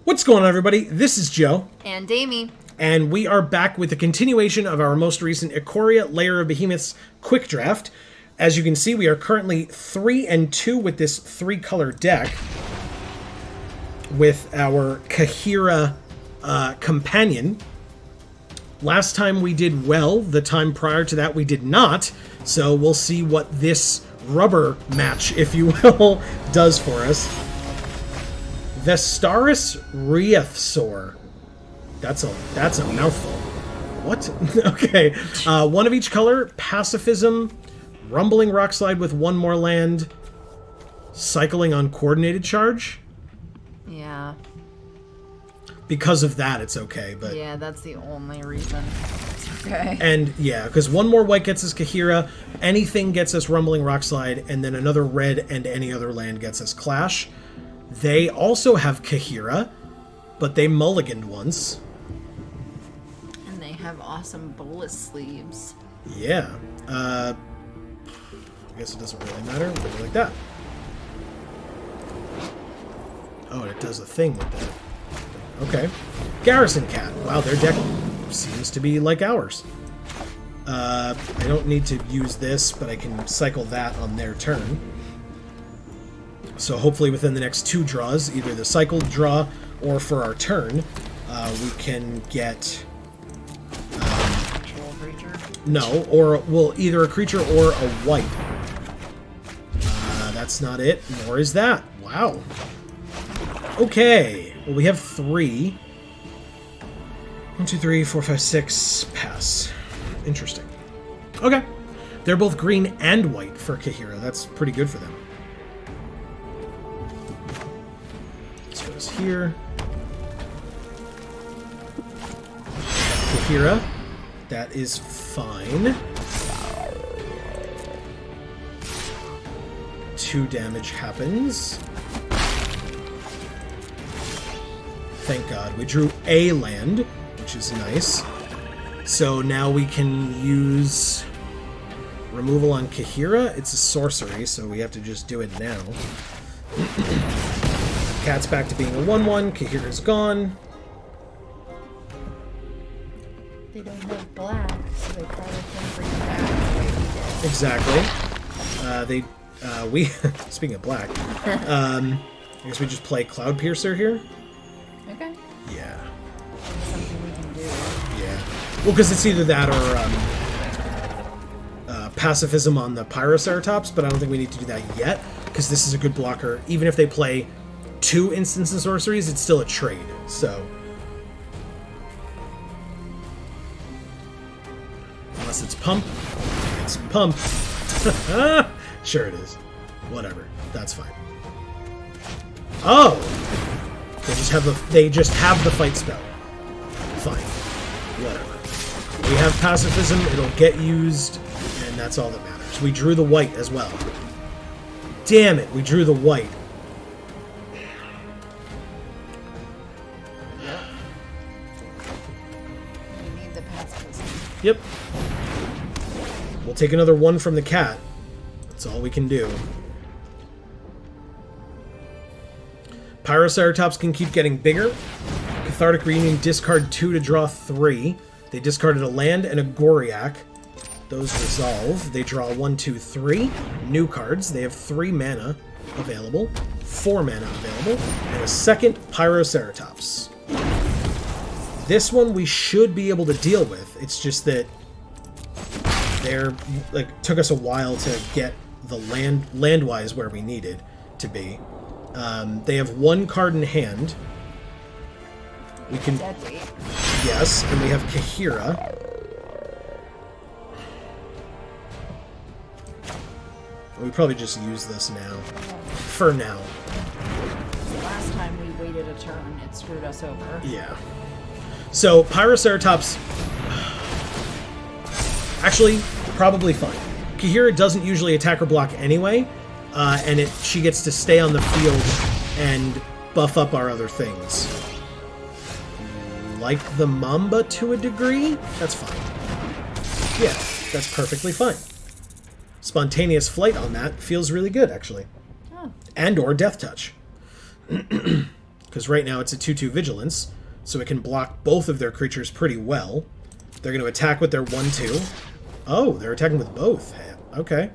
What's going on, everybody? This is Joe. And Amy. And we are back with the continuation of our most recent Ikoria Lair of Behemoths quick draft. As you can see, we are currently 3-2 with this 3-color deck with our Kahira companion. Last time we did well. The time prior to that we did not. So we'll see what this rubber match, if you will, does for us. Vestaris Riathsor. That's a mouthful. What? Okay. One of each color. Pacifism. Rumbling Rockslide with one more land. Cycling on Coordinated Charge. Yeah. Because of that, it's okay. But yeah, that's the only reason it's okay. And yeah, because one more white gets us Kahira. Anything gets us Rumbling Rockslide. And then another red and any other land gets us Clash. They also have Kahira, but they mulliganed once. And they have awesome bullet sleeves. Yeah. I guess it doesn't really matter. We'll go like that. Oh, and it does a thing with that. Okay. Garrison Cat. Wow, their deck seems to be like ours. I don't need to use this, but I can cycle that on their turn. So hopefully within the next 2 draws, either the cycled draw or for our turn, we can get... Actual creature? No, or, well, either a creature or a white. That's not it, nor is that. Wow. Okay. Well, we have 3. 1, 2, 3, 4, 5, 6. Pass. Interesting. Okay. They're both green and white for Kahira. That's pretty good for them. This goes here. Kahira. That is fine. 2 damage happens. Thank God. We drew a land, which is nice. So now we can use removal on Kahira. It's a sorcery, so we have to just do it now. Cat's back to being a 1/1. Kahira's gone. They don't have black, so they probably can bring it back. Exactly. We speaking of black, I guess we just play Cloud Piercer here. Okay. Yeah. That's something we can do. Yeah. Well, because it's either that or Pacifism on the Pyroceratops, but I don't think we need to do that yet, because this is a good blocker. Even if they play 2 instants and sorceries, it's still a trade, so... Unless it's Pump. It's Pump. Sure it is. Whatever. That's fine. Oh! They just have the fight spell. Fine. Whatever. We have Pacifism, it'll get used, and that's all that matters. We drew the white as well. Damn it, we drew the white. Yep. We need the pacifism. Yep. We'll take another 1 from the cat. That's all we can do. Pyroceratops can keep getting bigger. Cathartic Reunion, discard 2 to draw 3. They discarded a land and a Goriak. Those resolve. They draw 1, 2, 3. New cards. They have 3 mana available. 4 mana available. And a second Pyroceratops. This one we should be able to deal with. It's just that they're took us a while to get the land-wise where we needed to be. They have 1 card in hand. We can... Yes, and we have Kahira. We probably just use this now. For now. Last time we waited a turn, it screwed us over. Yeah. So, Pyroceratops... Actually, probably fine. Kahira doesn't usually attack or block anyway, and she gets to stay on the field and buff up our other things. Like the Mamba to a degree? That's fine. Yeah, that's perfectly fine. Spontaneous Flight on that feels really good, actually. Oh. And or Death Touch. Because because right now it's a 2/2 Vigilance, so it can block both of their creatures pretty well. They're going to attack with their 1/2. Oh, they're attacking with both. Okay.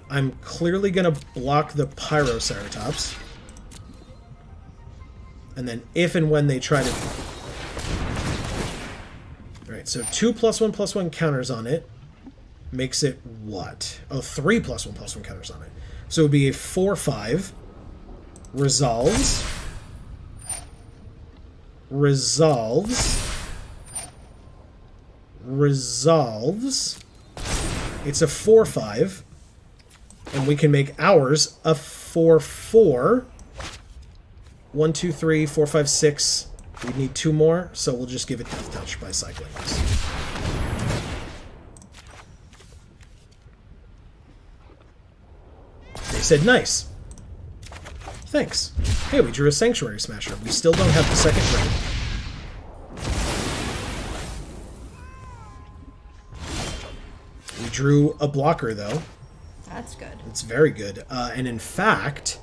I'm clearly going to block the Pyroceratops. And then if and when they try to... Alright, so 2+1/+1 counters on it. Makes it what? Oh, 3+1/+1 counters on it. So it would be a 4/5. Resolves. It's a 4/5. And we can make ours a 4/4. 1, 2, 3, 4, 5, 6. We need 2 more, so we'll just give it Death Touch by cycling this. They said nice. Thanks. Hey, we drew a Sanctuary Smasher. We still don't have the second red. We drew a blocker, though. That's good. It's very good. And in fact,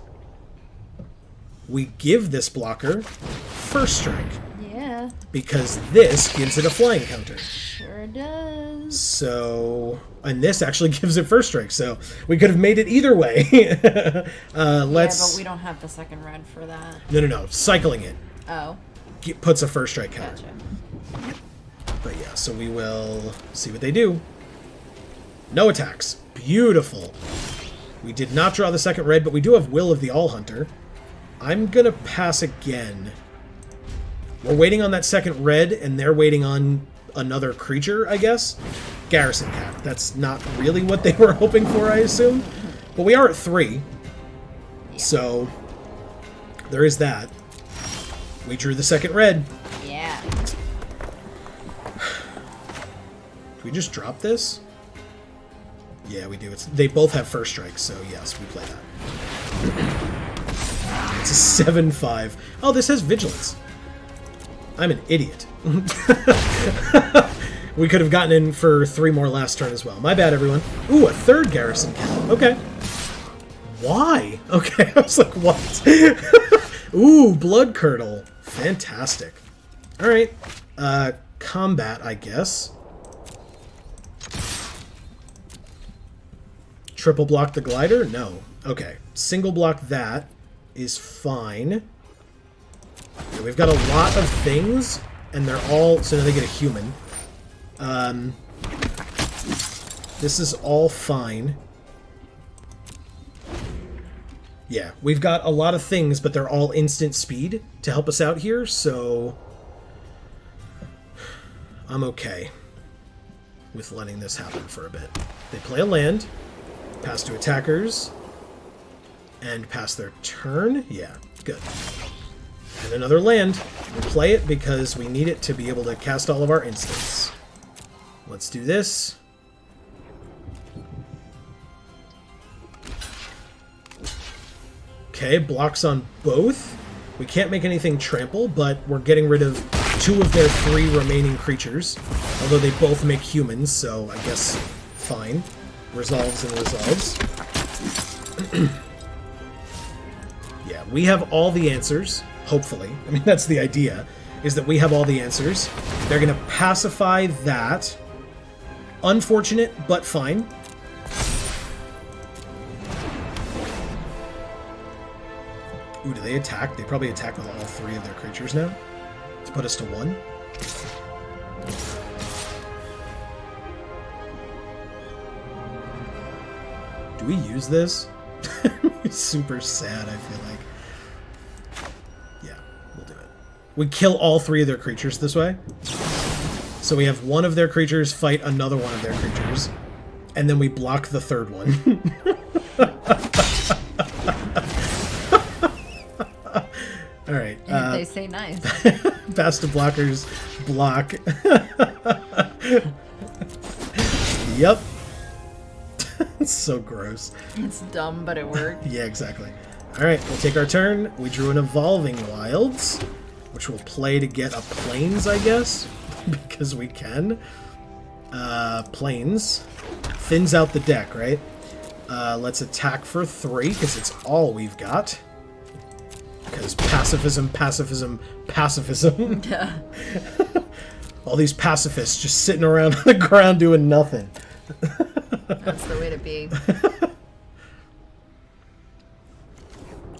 we give this blocker First Strike. Yeah. Because this gives it a flying counter. Sure does. So... And this actually gives it First Strike, so we could have made it either way. Let's... Yeah, but we don't have the second red for that. No. Cycling it. Oh. Puts a First Strike counter. Gotcha. But yeah, so we will see what they do. No attacks. Beautiful. We did not draw the second red, but we do have Will of the All-Hunter. I'm going to pass again. We're waiting on that second red, and they're waiting on another creature, I guess. Garrison Cat. That's not really what they were hoping for, I assume. But we are at 3. Yeah. So, there is that. We drew the second red. Yeah. Do we just drop this? Yeah, we do. They both have First Strike, so yes, we play that. It's a 7/5. Oh, this has Vigilance. I'm an idiot. We could have gotten in for 3 more last turn as well. My bad, everyone. Ooh, a third Garrison Cat. Okay. Why? Okay, I was like, what? Ooh, Blood Curdle. Fantastic. Alright. Combat, I guess. Triple block the glider? No. Okay. Single block that is fine. Yeah, we've got a lot of things, and they're all... So now they get a human. This is all fine. Yeah, we've got a lot of things, but they're all instant speed to help us out here, so... I'm okay with letting this happen for a bit. They play a land, pass to attackers, and pass their turn. Yeah, good. And another land. We'll play it because we need it to be able to cast all of our instants. Let's do this. Okay, blocks on both. We can't make anything trample, but we're getting rid of 2 of their 3 remaining creatures. Although they both make humans, so I guess fine. Resolves and resolves. Yeah, we have all the answers, hopefully. I mean, that's the idea, is that we have all the answers. They're going to pacify that. Unfortunate, but fine. Ooh, do they attack? They probably attack with all 3 of their creatures now to put us to 1. Do we use this? It's super sad, I feel like. Yeah, we'll do it. We kill all 3 of their creatures this way. So we have one of their creatures fight another one of their creatures. And then we block the third one. Alright. And if they say nice. Pass to blockers, block. Yep. It's so gross. It's dumb, but it worked. Yeah, exactly. Alright, we'll take our turn. We drew an Evolving Wilds, which we'll play to get a Plains, I guess, because we can. Plains. Thins out the deck, right? Let's attack for 3, because it's all we've got. Because pacifism, pacifism, pacifism. Yeah. All these pacifists just sitting around on the ground doing nothing. That's the way to be.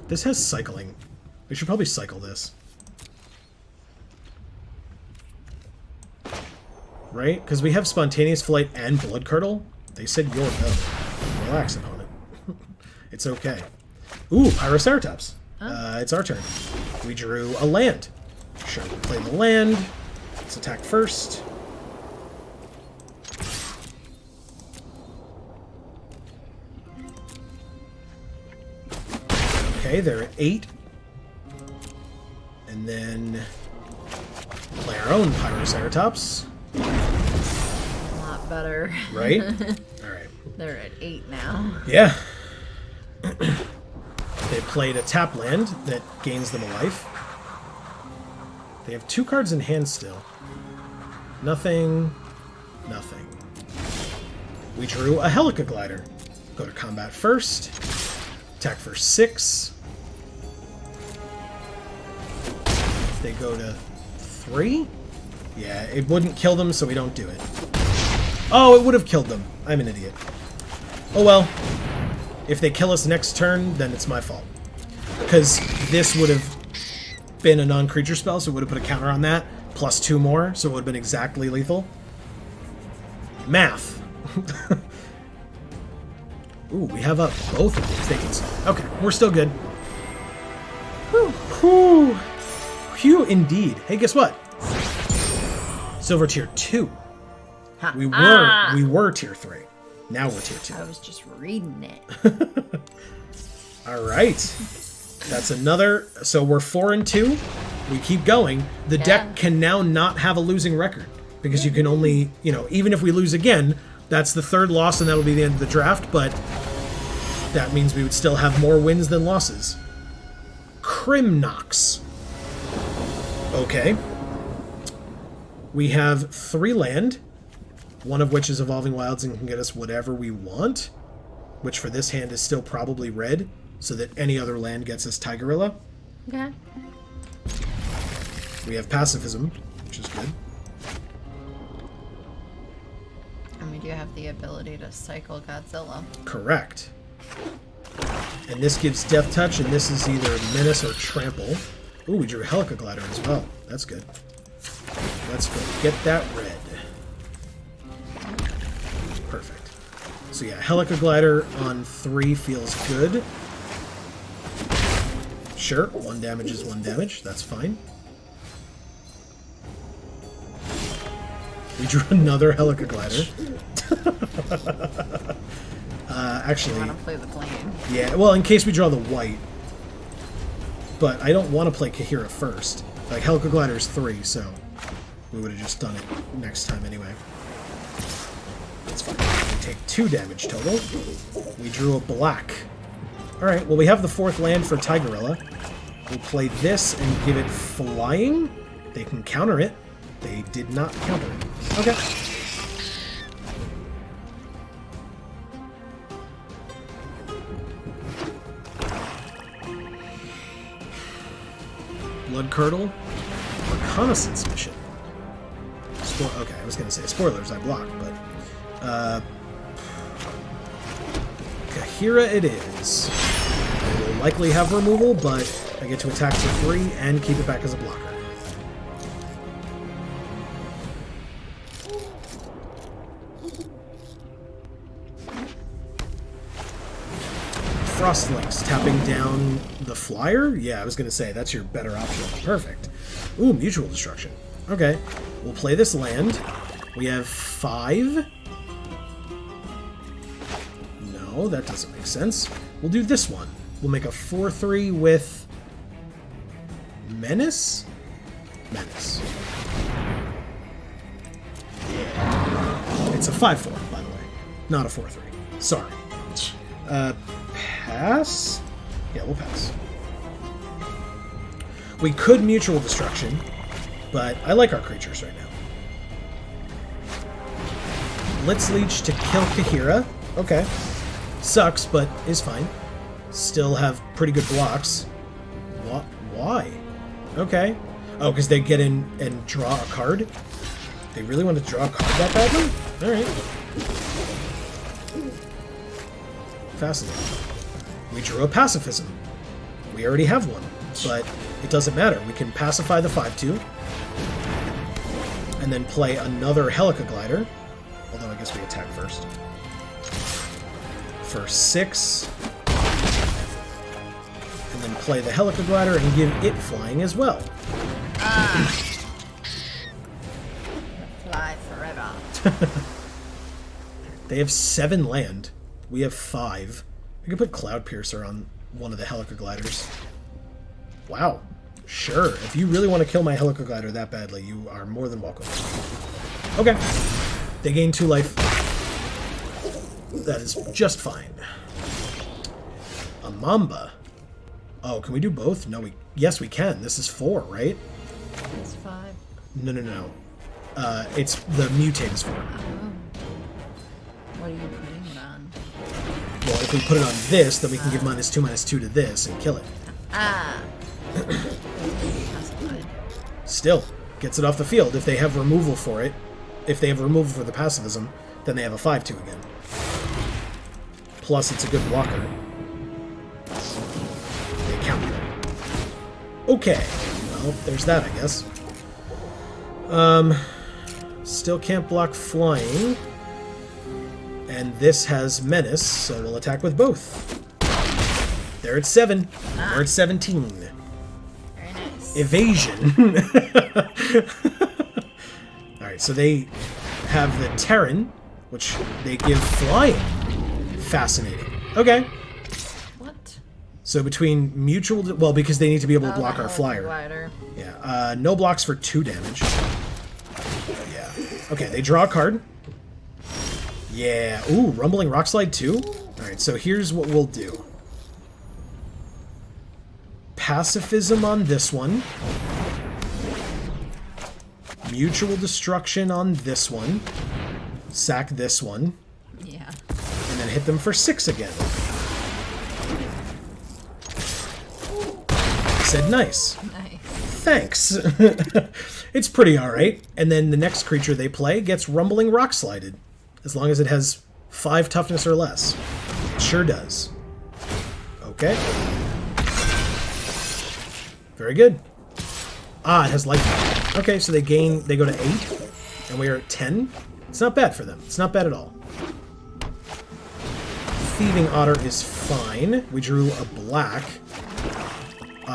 This has cycling. We should probably cycle this. Right? Because we have spontaneous flight and blood curdle. They said you're no. Relax, opponent. It's okay. Ooh, Pyroceratops. It's our turn. We drew a land. Sure, we'll play the land. Let's attack first. Okay, they're at 8. And then play our own Pyroceratops. A lot better. Right? Alright. They're at 8 now. Yeah. They played a tap land that gains them a life. They have 2 cards in hand still. Nothing. Nothing. We drew a Helica Glider. Go to combat first. Attack for 6. They go to 3. Yeah, it wouldn't kill them, so we don't do it. Oh, it would have killed them. I'm an idiot. Oh well. If they kill us next turn, then it's my fault. Because this would have been a non-creature spell, so it would have put a counter on that, plus 2 more, so it would have been exactly lethal. Math. Ooh, we have up both of these. They can solve. Okay, we're still good. Whew. Whew. Phew, indeed. Hey, guess what? Silver tier 2. We were tier 3. Now we're tier 2. I was just reading it. All right. That's another. So we're 4 and 2. We keep going. The deck can now not have a losing record because you can only, even if we lose again, that's the 3rd loss and that'll be the end of the draft, but that means we would still have more wins than losses. Crimnox. Okay. We have 3 land, one of which is Evolving Wilds and can get us whatever we want, which for this hand is still probably red, so that any other land gets us Tigorilla. Okay. We have Pacifism, which is good. And we do have the ability to cycle Godzilla. Correct. And this gives Death Touch, and this is either Menace or Trample. Ooh, we drew a Helica Glider as well. That's good. Let's go get that red. Perfect. So yeah, Helica Glider on 3 feels good. Sure, 1 damage is 1 damage. That's fine. We drew another Helica Glider. Actually, I want to play the blame. Yeah, well, in case we draw the white. But I don't want to play Kahira first. Like, Helica Glider is 3, so we would have just done it next time anyway. That's fine. We take 2 damage total. We drew a black. Alright, well, we have the 4th land for Tigorilla. We'll play this and give it flying. They can counter it. They did not counter it. Okay. Blood Curdle. Reconnaissance mission. Okay, I was going to say spoilers, I blocked, but... Kahira it is. I will likely have removal, but I get to attack for 3 and keep it back as a blocker. Frostlinks, tapping down the flyer? Yeah, I was going to say, that's your better option. Perfect. Ooh, Mutual Destruction. Okay, we'll play this land. We have 5. No, that doesn't make sense. We'll do this one. We'll make a 4/3 with Menace? Menace. Yeah. It's a 5/4, by the way. Not a 4/3. Sorry. Pass? Yeah, we'll pass. We could Mutual Destruction, but I like our creatures right now. Blitz Leech to kill Kahira. Okay. Sucks, but is fine. Still have pretty good blocks. Why? Okay. Oh, because they get in and draw a card? They really want to draw a card that badly? Alright. Fascinating. We drew a pacifism. We already have one, but it doesn't matter. We can pacify the 5/2, and then play another Helica Glider, although I guess we attack first. For 6, and then play the Helica Glider and give it flying as well. Fly forever. They have 7 land. We have 5. We can put Cloud Piercer on one of the Helica Gliders. Wow. Sure. If you really want to kill my Helica Glider that badly, you are more than welcome. Okay. They gain 2 life. That is just fine. A Mamba. Oh, can we do both? No, yes, we can. This is 4, right? It's 5. No. It's the mutate is 4. Oh. What are you putting it on? Well, if we put it on this, then we can give -2/-2 to this and kill it. Still, gets it off the field. If they have removal for it, if they have removal for the pacifism, then they have a 5/2 again. Plus, it's a good blocker. They counter. Okay, well, there's that, I guess. Still can't block flying. And this has menace, so we'll attack with both. They're at 7. We're at 17. Very nice. Evasion. Alright, so they have the Terran, which they give flying. Fascinating. Okay. What? So between mutual... Well, because they need to be able to block our flyer. Glider. Yeah, no blocks for 2 damage. Yeah. Okay, they draw a card. Yeah. Ooh, Rumbling Rockslide too? Alright, so here's what we'll do. Pacifism on this one. Mutual Destruction on this one. Sack this one. Yeah. And then hit them for 6 again. Said nice. Nice. Thanks. It's pretty alright. And then the next creature they play gets Rumbling Rockslided. As long as it has 5 toughness or less. It sure does. Okay. Very good. Ah, it has life. Okay, so they go to 8. And we are at 10. It's not bad for them. It's not bad at all. Thieving Otter is fine. We drew a black.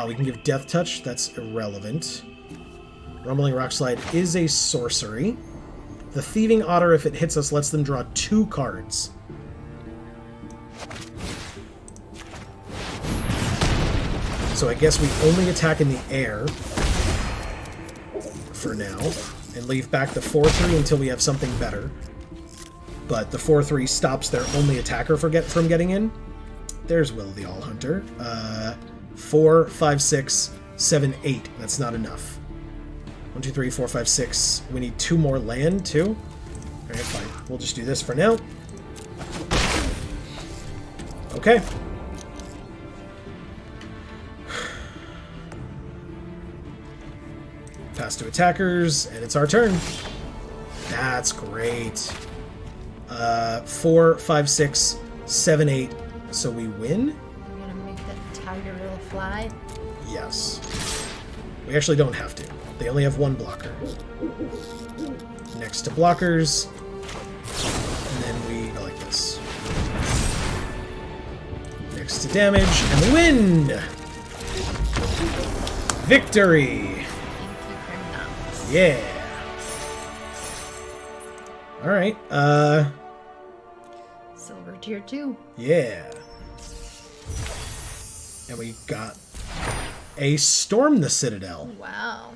We can give Death Touch. That's irrelevant. Rumbling Rockslide is a sorcery. The Thieving Otter, if it hits us, lets them draw 2 cards. So I guess we only attack in the air for now, and leave back the 4/3 until we have something better. But the 4/3 stops their only attacker from getting in. There's Will the All Hunter. 4, 5, 6, 7, 8. That's not enough. 1, 2, 3, 4, 5, 6. We need 2 more land, too. Alright, fine. We'll just do this for now. Okay. Pass to attackers, and it's our turn. That's great. 4, 5, 6, 7, 8. So we win? You're gonna make that tiger little fly? Yes. We actually don't have to. They only have 1 blocker. Next to blockers. And then we go like this. Next to damage, and we win! Victory! Yeah. Alright, Silver tier 2. yeah. And we got a Storm the Citadel. Wow.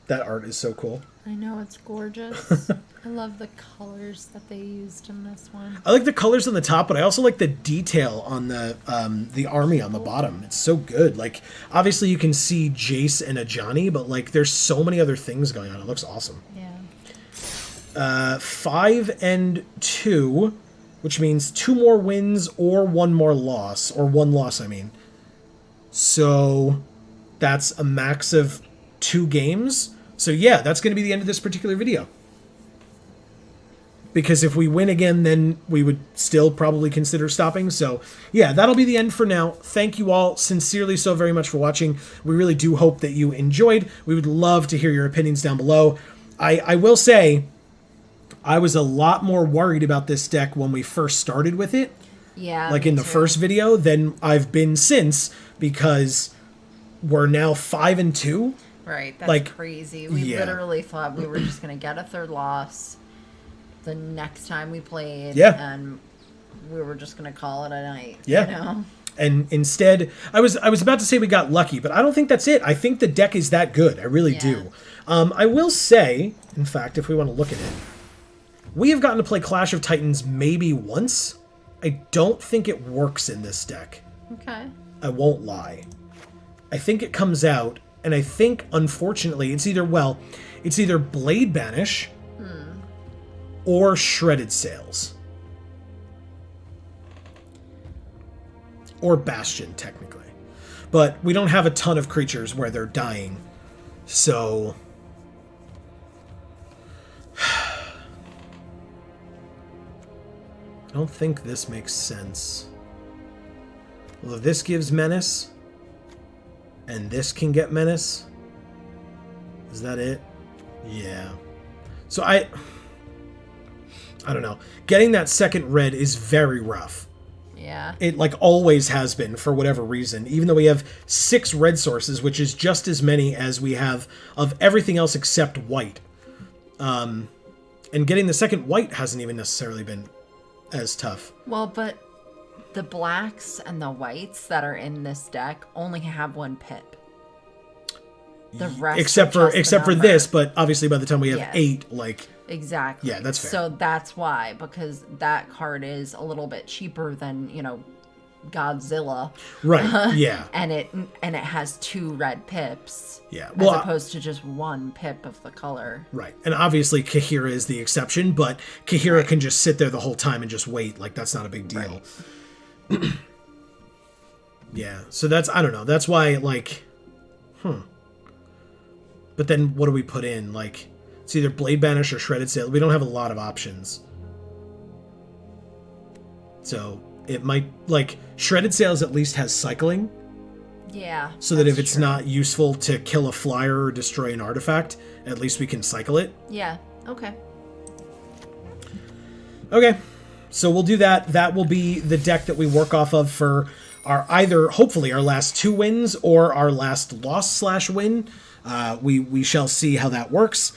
That art is so cool. I know, it's gorgeous. I love the colors that they used in this one. I like the colors on the top, but I also like the detail on the army on the bottom. It's so good. Like, obviously you can see Jace and Ajani, but like there's so many other things going on. It looks awesome. Yeah. 5 and 2, which means 2 more wins or 1 more loss, or 1 loss, I mean. So That's a max of 2 games. So yeah, that's going to be the end of this particular video. Because if we win again, then we would still probably consider stopping. So yeah, that'll be the end for now. Thank you all sincerely so very much for watching. We really do hope that you enjoyed. We would love to hear your opinions down below. I will say, I was a lot more worried about this deck when we first started with it. Yeah. Like in the first video than I've been since, because we're now 5-2. Right. That's like, crazy. We yeah. literally thought we were just going to get a 3rd loss the next time we played. Yeah. And we were just going to call it a night. Yeah. You know? And instead, I was about to say we got lucky, but I don't think that's it. I think the deck is that good. I really do. I will say, in fact, if we want to look at it, we have gotten to play Clash of Titans maybe once. I don't think it works in this deck. Okay. I won't lie. I think it comes out, and I think, unfortunately, it's either Blade Banish or Shredded Sails. Or Bastion, technically. But we don't have a ton of creatures where they're dying. So... I don't think this makes sense. Well, if this gives Menace, and this can get Menace, is that it? Yeah. So I don't know. Getting that second red is very rough. Yeah. It like always has been for whatever reason, even though we have 6 red sources, which is just as many as we have of everything else except white. And getting the second white hasn't even necessarily been as tough. Well, but the blacks and the whites that are in this deck only have 1 pip. The rest Except for this, but obviously by the time we have 8, like... Exactly. Yeah, that's fair. So that's why, because that card is a little bit cheaper than, you know, Godzilla. Right, yeah. And it has 2 red pips. Yeah. Well, as opposed to just 1 pip of the color. Right. And obviously Kahira is the exception, but Kahira can just sit there the whole time and just wait. Like, that's not a big deal. Right. Yeah. So that's, I don't know. That's why, like, But then what do we put in? Like, it's either Blade Banish or Shredded Sail. We don't have a lot of options. So it might, like, Shredded Sails at least has cycling. Yeah. So that if it's not useful to kill a flyer or destroy an artifact, at least we can cycle it. Yeah. Okay. Okay. So we'll do that. That will be the deck that we work off of for our either, hopefully, our last 2 wins or our last loss/win. We shall see how that works.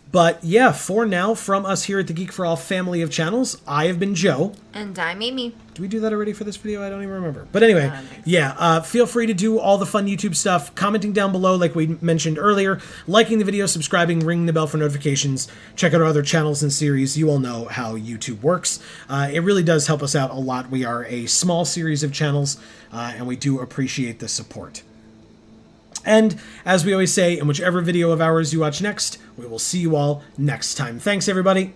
But yeah, for now, from us here at the Geek for All family of channels, I have been Joe. And I'm Amy. Did we do that already for this video? I don't even remember. But anyway, yeah, feel free to do all the fun YouTube stuff, commenting down below like we mentioned earlier, liking the video, subscribing, ringing the bell for notifications, check out our other channels and series. You all know how YouTube works. It really does help us out a lot. We are a small series of channels, and we do appreciate the support. And as we always say, in whichever video of ours you watch next, we will see you all next time. Thanks, everybody.